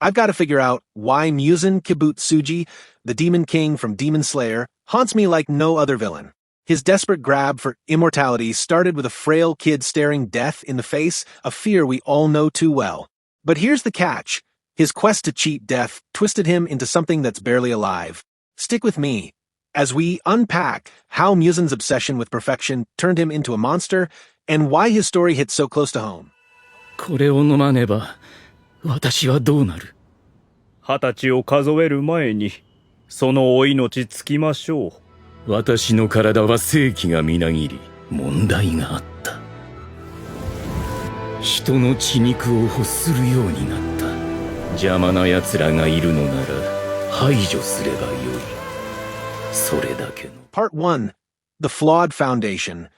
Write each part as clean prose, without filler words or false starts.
I've got to figure out why Muzan Kibutsuji, the Demon King from Demon Slayer, haunts me like no other villain. His desperate grab for immortality started with a frail kid staring death in the face, a fear we all know too well. But here's the catch. His quest to cheat death twisted him into something that's barely alive. Stick with me as we unpack how Muzan's obsession with perfection turned him into a monster and why his story hits so close to home. これを飲まねば、私はどうなる? 20歳を数える前に、そのお命つきましょう。私の体は生気がみなぎり、問題があった。人の血肉を欲するようになった。邪魔な奴らがいるのなら、排除すればよい。それだけの。Part 1. The Flawed Foundation.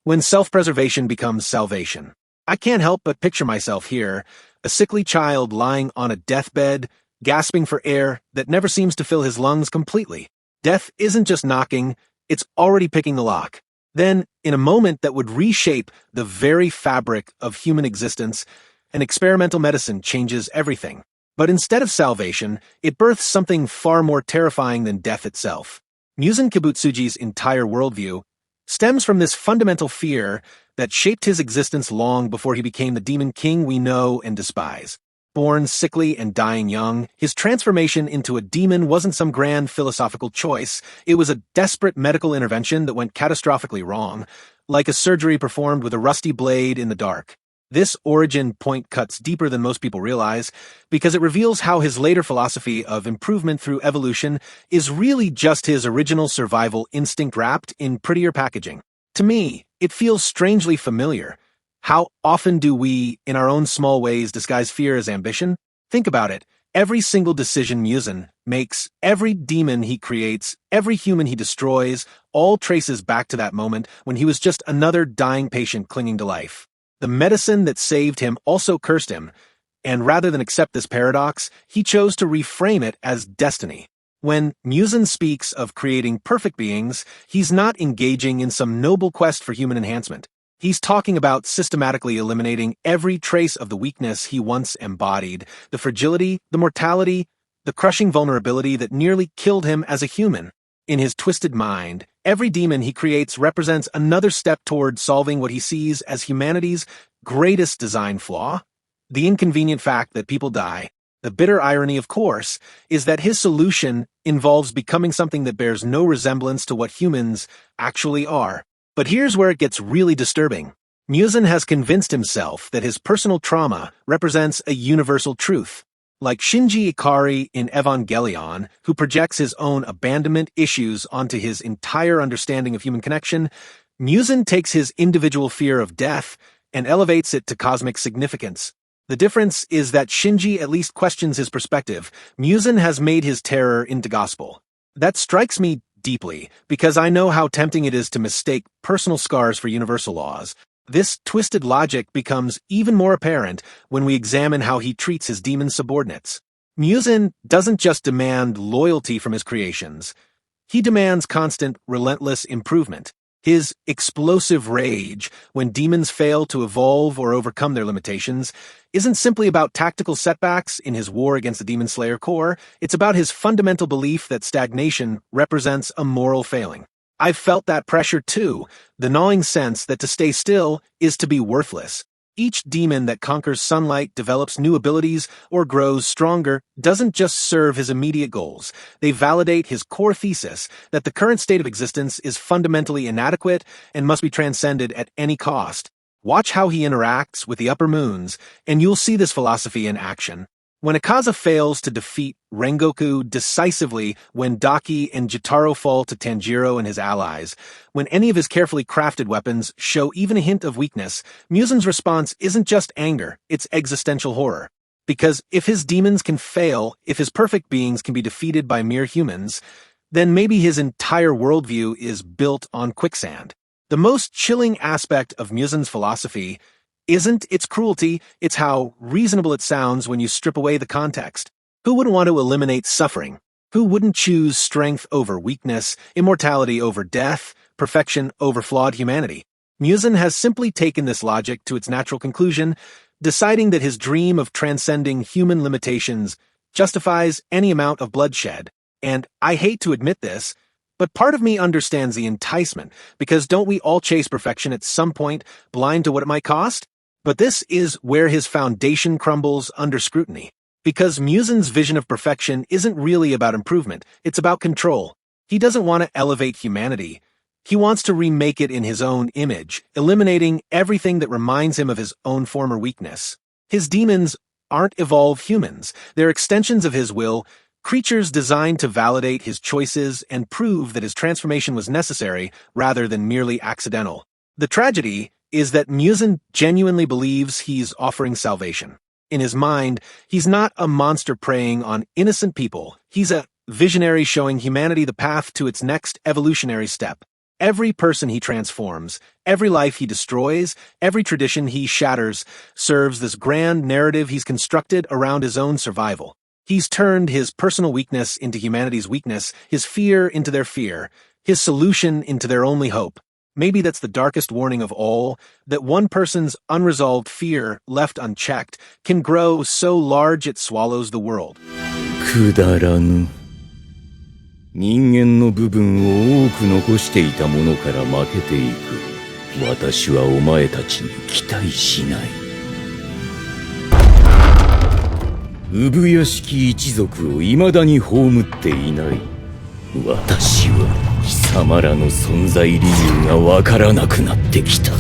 When self-preservation becomes salvation. I can't help but picture myself here, a sickly child lying on a deathbed, gasping for air that never seems to fill his lungs completely. Death isn't just knocking, it's already picking the lock. Then, in a moment that would reshape the very fabric of human existence, an experimental medicine changes everything. But instead of salvation, it births something far more terrifying than death itself. Muzan Kibutsuji's entire worldview stems from this fundamental fear that shaped his existence long before he became the demon king we know and despise. Born sickly and dying young, his transformation into a demon wasn't some grand philosophical choice. It was a desperate medical intervention that went catastrophically wrong, like a surgery performed with a rusty blade in the dark. This origin point cuts deeper than most people realize, because it reveals how his later philosophy of improvement through evolution is really just his original survival instinct wrapped in prettier packaging. To me, it feels strangely familiar. How often do we, in our own small ways, disguise fear as ambition? Think about it. Every single decision Muzan makes, every demon he creates, every human he destroys, all traces back to that moment when he was just another dying patient clinging to life. The medicine that saved him also cursed him, and rather than accept this paradox, he chose to reframe it as destiny. When Muzan speaks of creating perfect beings, he's not engaging in some noble quest for human enhancement. He's talking about systematically eliminating every trace of the weakness he once embodied, the fragility, the mortality, the crushing vulnerability that nearly killed him as a human. In his twisted mind, every demon he creates represents another step toward solving what he sees as humanity's greatest design flaw. The inconvenient fact that people die. The bitter irony, of course, is that his solution involves becoming something that bears no resemblance to what humans actually are. But here's where it gets really disturbing. Muzan has convinced himself that his personal trauma represents a universal truth. Like Shinji Ikari in Evangelion, who projects his own abandonment issues onto his entire understanding of human connection, Muzan takes his individual fear of death and elevates it to cosmic significance. The difference is that Shinji at least questions his perspective. Muzan has made his terror into gospel. That strikes me deeply, because I know how tempting it is to mistake personal scars for universal laws. This twisted logic becomes even more apparent when we examine how he treats his demon subordinates. Muzan doesn't just demand loyalty from his creations. He demands constant, relentless improvement. His explosive rage, when demons fail to evolve or overcome their limitations, isn't simply about tactical setbacks in his war against the Demon Slayer core. It's about his fundamental belief that stagnation represents a moral failing. I've felt that pressure too, the gnawing sense that to stay still is to be worthless. Each demon that conquers sunlight, develops new abilities, or grows stronger doesn't just serve his immediate goals. They validate his core thesis that the current state of existence is fundamentally inadequate and must be transcended at any cost. Watch how he interacts with the upper moons, and you'll see this philosophy in action. When Akaza fails to defeat Rengoku decisively, when Daki and Jotaro fall to Tanjiro and his allies, when any of his carefully crafted weapons show even a hint of weakness, Muzan's response isn't just anger, it's existential horror. Because if his demons can fail, if his perfect beings can be defeated by mere humans, then maybe his entire worldview is built on quicksand. The most chilling aspect of Muzan's philosophy isn't its cruelty, it's how reasonable it sounds when you strip away the context. Who wouldn't want to eliminate suffering? Who wouldn't choose strength over weakness, immortality over death, perfection over flawed humanity? Muzan has simply taken this logic to its natural conclusion, deciding that his dream of transcending human limitations justifies any amount of bloodshed. And I hate to admit this, but part of me understands the enticement, because don't we all chase perfection at some point, blind to what it might cost? But this is where his foundation crumbles under scrutiny. Because Muzan's vision of perfection isn't really about improvement, it's about control. He doesn't want to elevate humanity. He wants to remake it in his own image, eliminating everything that reminds him of his own former weakness. His demons aren't evolved humans. They're extensions of his will, creatures designed to validate his choices and prove that his transformation was necessary rather than merely accidental. The tragedy is that Muzan genuinely believes he's offering salvation. In his mind, he's not a monster preying on innocent people. He's a visionary showing humanity the path to its next evolutionary step. Every person he transforms, every life he destroys, every tradition he shatters serves this grand narrative he's constructed around his own survival. He's turned his personal weakness into humanity's weakness, his fear into their fear, his solution into their only hope. Maybe that's the darkest warning of all, that one person's unresolved fear, left unchecked, can grow so large it swallows the world. くだらぬ。人間の部分を多く残していたものから負けていく。私はお前たちに期待しない。産屋敷一族を未だに葬っていない。私は貴様らの存在理由がわからなくなってきた。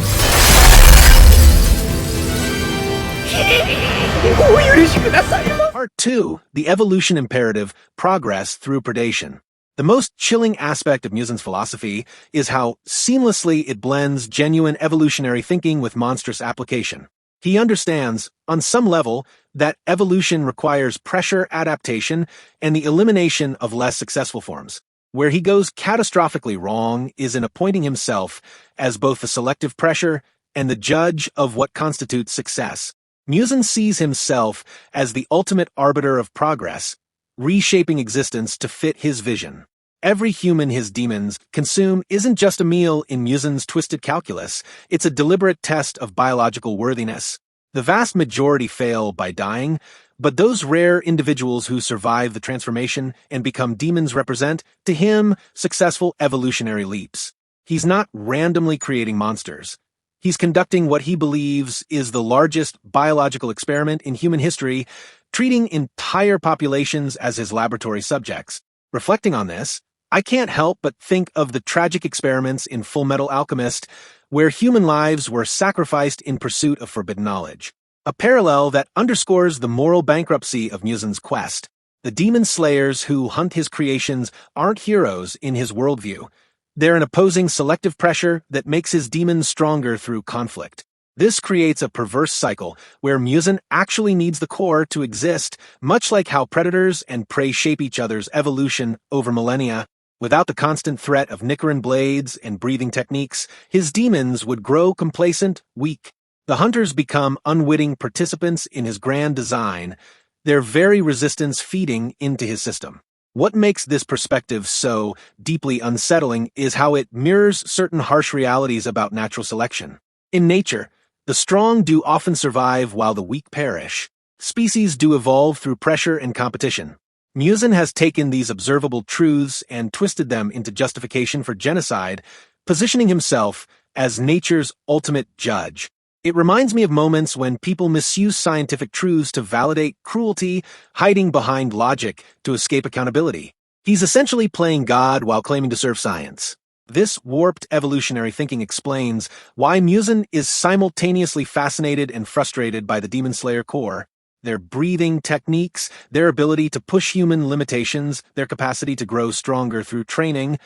Part 2, The Evolution Imperative, Progress Through Predation. The most chilling aspect of Muzan's philosophy is how seamlessly it blends genuine evolutionary thinking with monstrous application. He understands, on some level, that evolution requires pressure adaptation and the elimination of less successful forms. Where he goes catastrophically wrong is in appointing himself as both the selective pressure and the judge of what constitutes success. Muzan sees himself as the ultimate arbiter of progress, reshaping existence to fit his vision. Every human his demons consume isn't just a meal in Muzan's twisted calculus, it's a deliberate test of biological worthiness. The vast majority fail by dying, but those rare individuals who survive the transformation and become demons represent, to him, successful evolutionary leaps. He's not randomly creating monsters. He's conducting what he believes is the largest biological experiment in human history, treating entire populations as his laboratory subjects. Reflecting on this, I can't help but think of the tragic experiments in Full Metal Alchemist, where human lives were sacrificed in pursuit of forbidden knowledge. A parallel that underscores the moral bankruptcy of Muzan's quest. The demon slayers who hunt his creations aren't heroes in his worldview. They're an opposing selective pressure that makes his demons stronger through conflict. This creates a perverse cycle where Muzan actually needs the core to exist, much like how predators and prey shape each other's evolution over millennia. Without the constant threat of Nicaran blades and breathing techniques, his demons would grow complacent, weak. The hunters become unwitting participants in his grand design, their very resistance feeding into his system. What makes this perspective so deeply unsettling is how it mirrors certain harsh realities about natural selection. In nature, the strong do often survive while the weak perish. Species do evolve through pressure and competition. Muzan has taken these observable truths and twisted them into justification for genocide, positioning himself as nature's ultimate judge. It reminds me of moments when people misuse scientific truths to validate cruelty, hiding behind logic to escape accountability. He's essentially playing God while claiming to serve science. This warped evolutionary thinking explains why Muzan is simultaneously fascinated and frustrated by the Demon Slayer core. Their breathing techniques, their ability to push human limitations, their capacity to grow stronger through training,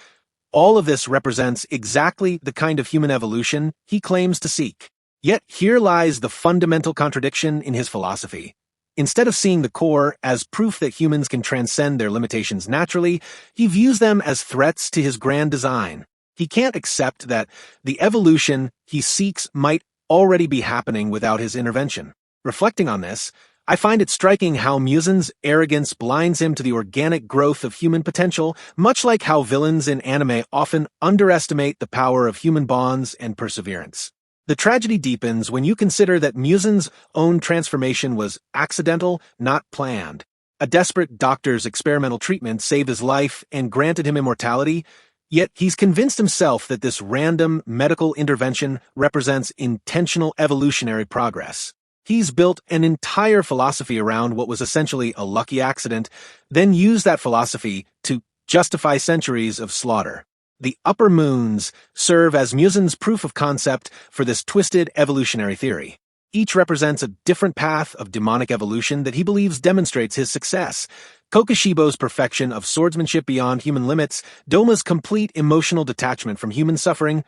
all of this represents exactly the kind of human evolution he claims to seek. Yet here lies the fundamental contradiction in his philosophy. Instead of seeing the core as proof that humans can transcend their limitations naturally, he views them as threats to his grand design. He can't accept that the evolution he seeks might already be happening without his intervention. Reflecting on this, I find it striking how Muzan's arrogance blinds him to the organic growth of human potential, much like how villains in anime often underestimate the power of human bonds and perseverance. The tragedy deepens when you consider that Muzan's own transformation was accidental, not planned. A desperate doctor's experimental treatment saved his life and granted him immortality, yet he's convinced himself that this random medical intervention represents intentional evolutionary progress. He's built an entire philosophy around what was essentially a lucky accident, then used that philosophy to justify centuries of slaughter. The upper moons serve as Muzan's proof of concept for this twisted evolutionary theory. Each represents a different path of demonic evolution that he believes demonstrates his success. Kokushibo's perfection of swordsmanship beyond human limits, Doma's complete emotional detachment from human suffering,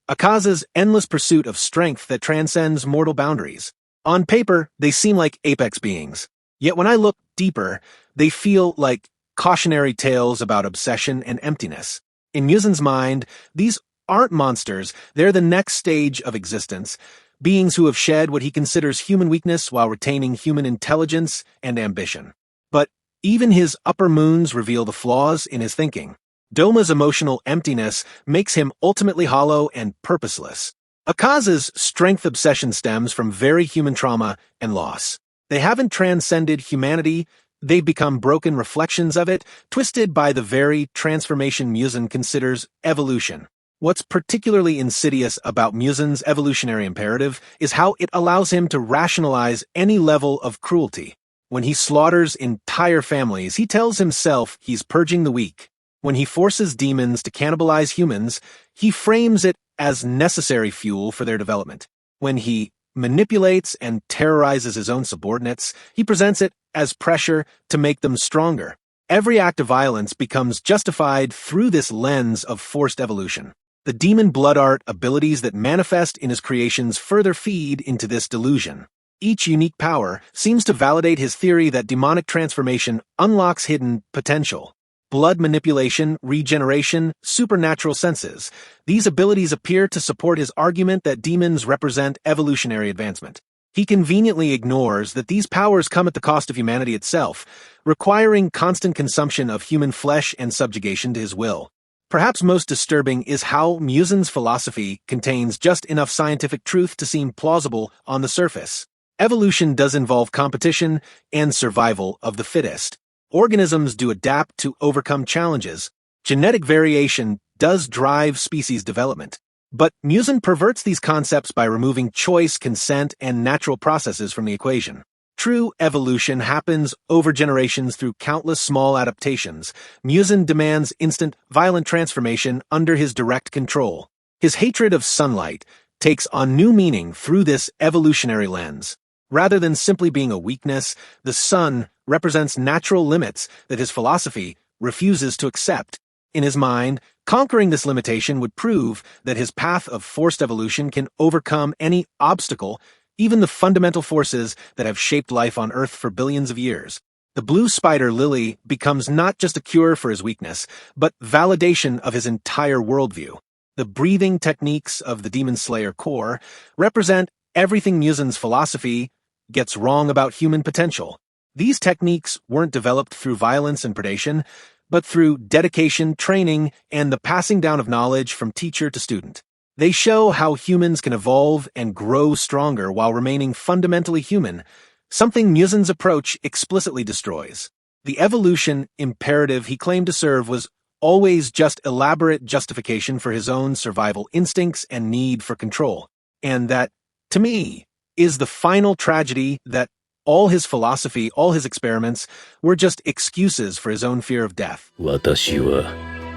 Akaza's endless pursuit of strength that transcends mortal boundaries. On paper, they seem like apex beings. Yet when I look deeper, they feel like cautionary tales about obsession and emptiness. In Muzan's mind, these aren't monsters, they're the next stage of existence. Beings who have shed what he considers human weakness while retaining human intelligence and ambition. But even his upper moons reveal the flaws in his thinking. Doma's emotional emptiness makes him ultimately hollow and purposeless. Akaza's strength obsession stems from very human trauma and loss. They haven't transcended humanity, they've become broken reflections of it, twisted by the very transformation Muzan considers evolution. What's particularly insidious about Muzan's evolutionary imperative is how it allows him to rationalize any level of cruelty. When he slaughters entire families, he tells himself he's purging the weak. When he forces demons to cannibalize humans, he frames it as necessary fuel for their development. When he manipulates and terrorizes his own subordinates, he presents it as pressure to make them stronger. Every act of violence becomes justified through this lens of forced evolution. The demon blood art abilities that manifest in his creations further feed into this delusion. Each unique power seems to validate his theory that demonic transformation unlocks hidden potential. Blood manipulation, regeneration, supernatural senses. These abilities appear to support his argument that demons represent evolutionary advancement. He conveniently ignores that these powers come at the cost of humanity itself, requiring constant consumption of human flesh and subjugation to his will. Perhaps most disturbing is how Muzan's philosophy contains just enough scientific truth to seem plausible on the surface. Evolution does involve competition and survival of the fittest. Organisms do adapt to overcome challenges. Genetic variation does drive species development. But Muzan perverts these concepts by removing choice, consent, and natural processes from the equation. True evolution happens over generations through countless small adaptations. Muzan demands instant, violent transformation under his direct control. His hatred of sunlight takes on new meaning through this evolutionary lens. Rather than simply being a weakness, the sun represents natural limits that his philosophy refuses to accept. In his mind, conquering this limitation would prove that his path of forced evolution can overcome any obstacle, even the fundamental forces that have shaped life on Earth for billions of years. The blue spider lily becomes not just a cure for his weakness, but validation of his entire worldview. The breathing techniques of the Demon Slayer core represent everything Muzan's philosophy gets wrong about human potential. These techniques weren't developed through violence and predation, but through dedication, training, and the passing down of knowledge from teacher to student. They show how humans can evolve and grow stronger while remaining fundamentally human, something Muzan's approach explicitly destroys. The evolution imperative he claimed to serve was always just elaborate justification for his own survival instincts and need for control. And that, to me, is the final tragedy that all his philosophy, all his experiments, were just excuses for his own fear of death. 私は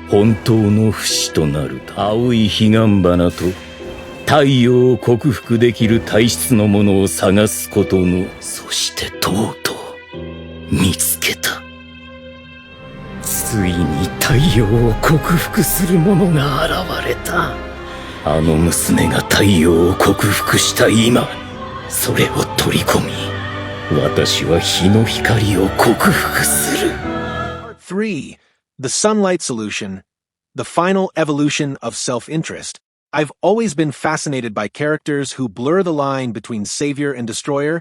本当の不死となる青い彼岸花と太陽を克服できる体質のものを探すことの、そしてとうとう見つけた。ついに太陽を克服する者が現れた。あの娘が太陽を克服した今、それを取り込み、私は日の光を克服する。Part 3. The Sunlight Solution. The Final Evolution of Self-Interest. I've always been fascinated by characters who blur the line between savior and destroyer,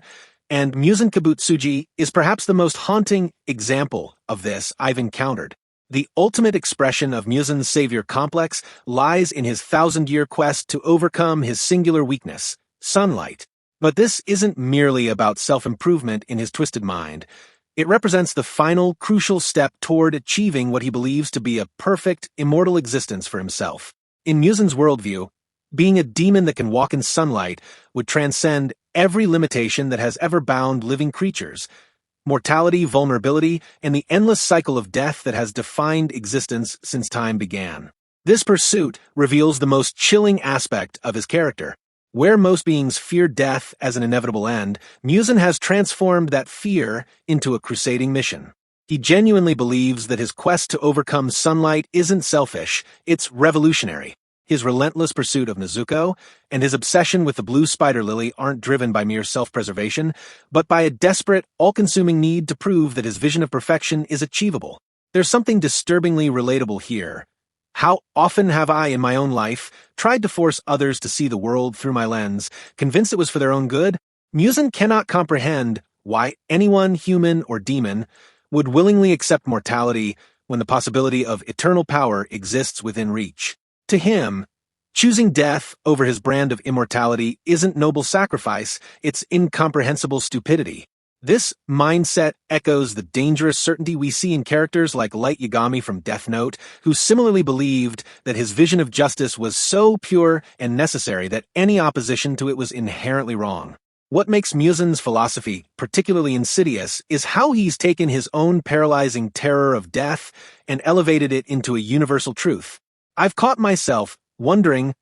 and Muzan Kibutsuji is perhaps the most haunting example of this I've encountered. The ultimate expression of Muzan's savior complex lies in his thousand-year quest to overcome his singular weakness, sunlight. But this isn't merely about self-improvement in his twisted mind. It represents the final, crucial step toward achieving what he believes to be a perfect, immortal existence for himself. In Muzan's worldview, being a demon that can walk in sunlight would transcend every limitation that has ever bound living creatures. Mortality, vulnerability, and the endless cycle of death that has defined existence since time began. This pursuit reveals the most chilling aspect of his character. Where most beings fear death as an inevitable end, Muzan has transformed that fear into a crusading mission. He genuinely believes that his quest to overcome sunlight isn't selfish, it's revolutionary. His relentless pursuit of Nezuko and his obsession with the blue spider lily aren't driven by mere self-preservation, but by a desperate, all-consuming need to prove that his vision of perfection is achievable. There's something disturbingly relatable here. How often have I, in my own life, tried to force others to see the world through my lens, convinced it was for their own good? Muzan cannot comprehend why anyone, human or demon, would willingly accept mortality when the possibility of eternal power exists within reach. To him, choosing death over his brand of immortality isn't noble sacrifice, it's incomprehensible stupidity. This mindset echoes the dangerous certainty we see in characters like Light Yagami from Death Note, who similarly believed that his vision of justice was so pure and necessary that any opposition to it was inherently wrong. What makes Muzan's philosophy particularly insidious is how he's taken his own paralyzing terror of death and elevated it into a universal truth. I've caught myself wondering,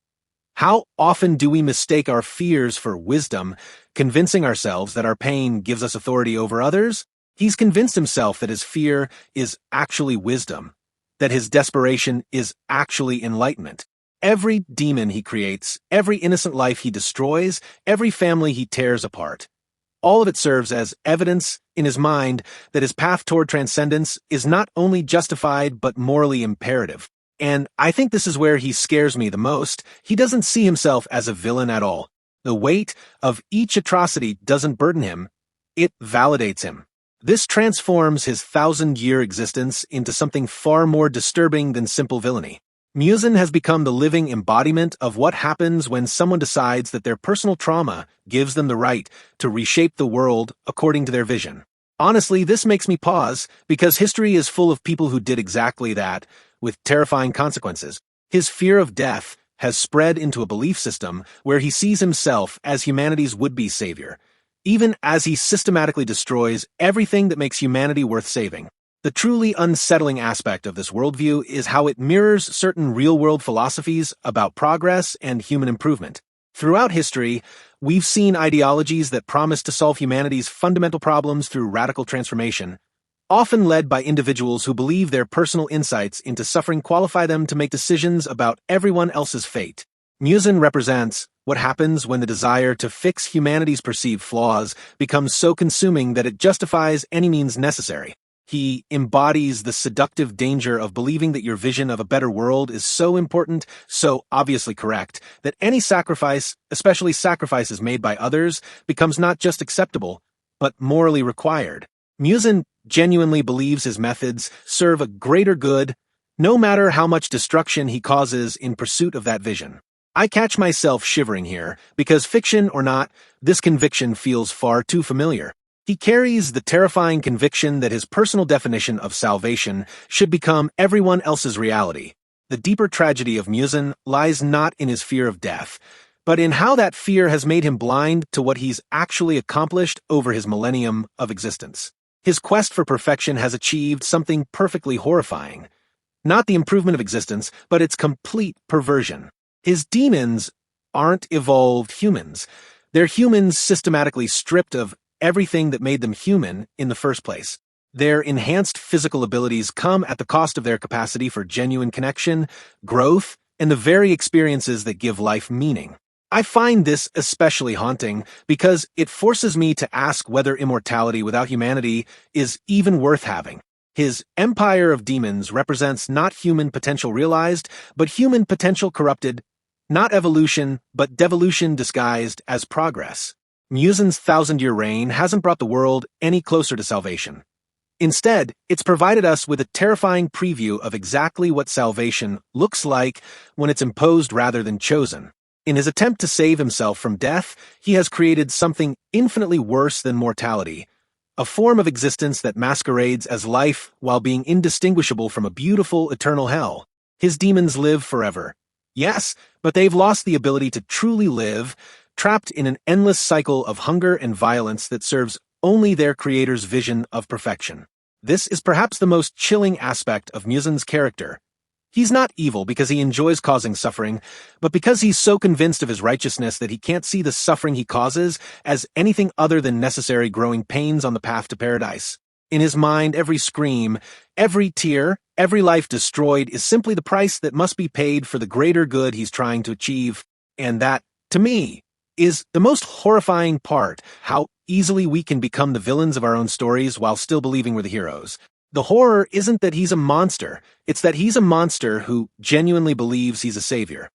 how often do we mistake our fears for wisdom, convincing ourselves that our pain gives us authority over others? He's convinced himself that his fear is actually wisdom, that his desperation is actually enlightenment. Every demon he creates, every innocent life he destroys, every family he tears apart, all of it serves as evidence in his mind that his path toward transcendence is not only justified but morally imperative. And I think this is where he scares me the most. He doesn't see himself as a villain at all. The weight of each atrocity doesn't burden him, it validates him. This transforms his 1,000-year existence into something far more disturbing than simple villainy. Muzan has become the living embodiment of what happens when someone decides that their personal trauma gives them the right to reshape the world according to their vision. Honestly, this makes me pause, because history is full of people who did exactly that, with terrifying consequences. His fear of death has spread into a belief system where he sees himself as humanity's would-be savior, even as he systematically destroys everything that makes humanity worth saving. The truly unsettling aspect of this worldview is how it mirrors certain real-world philosophies about progress and human improvement. Throughout history, we've seen ideologies that promise to solve humanity's fundamental problems through radical transformation, often led by individuals who believe their personal insights into suffering qualify them to make decisions about everyone else's fate. Muzan represents what happens when the desire to fix humanity's perceived flaws becomes so consuming that it justifies any means necessary. He embodies the seductive danger of believing that your vision of a better world is so important, so obviously correct, that any sacrifice, especially sacrifices made by others, becomes not just acceptable, but morally required. Muzan genuinely believes his methods serve a greater good, no matter how much destruction he causes in pursuit of that vision. I catch myself shivering here, because fiction or not, this conviction feels far too familiar. He carries the terrifying conviction that his personal definition of salvation should become everyone else's reality. The deeper tragedy of Muzan lies not in his fear of death, but in how that fear has made him blind to what he's actually accomplished over his millennium of existence. His quest for perfection has achieved something perfectly horrifying. Not the improvement of existence, but its complete perversion. His demons aren't evolved humans. They're humans systematically stripped of everything that made them human in the first place. Their enhanced physical abilities come at the cost of their capacity for genuine connection, growth, and the very experiences that give life meaning. I find this especially haunting because it forces me to ask whether immortality without humanity is even worth having. His empire of demons represents not human potential realized, but human potential corrupted, not evolution, but devolution disguised as progress. Muzan's 1,000-year reign hasn't brought the world any closer to salvation. Instead, it's provided us with a terrifying preview of exactly what salvation looks like when it's imposed rather than chosen. In his attempt to save himself from death, he has created something infinitely worse than mortality, a form of existence that masquerades as life while being indistinguishable from a beautiful, eternal hell. His demons live forever. Yes, but they've lost the ability to truly live, trapped in an endless cycle of hunger and violence that serves only their creator's vision of perfection. This is perhaps the most chilling aspect of Muzan's character. He's not evil because he enjoys causing suffering, but because he's so convinced of his righteousness that he can't see the suffering he causes as anything other than necessary growing pains on the path to paradise. In his mind, every scream, every tear, every life destroyed is simply the price that must be paid for the greater good he's trying to achieve. And that, to me, is the most horrifying part, how easily we can become the villains of our own stories while still believing we're the heroes. The horror isn't that he's a monster, it's that he's a monster who genuinely believes he's a savior.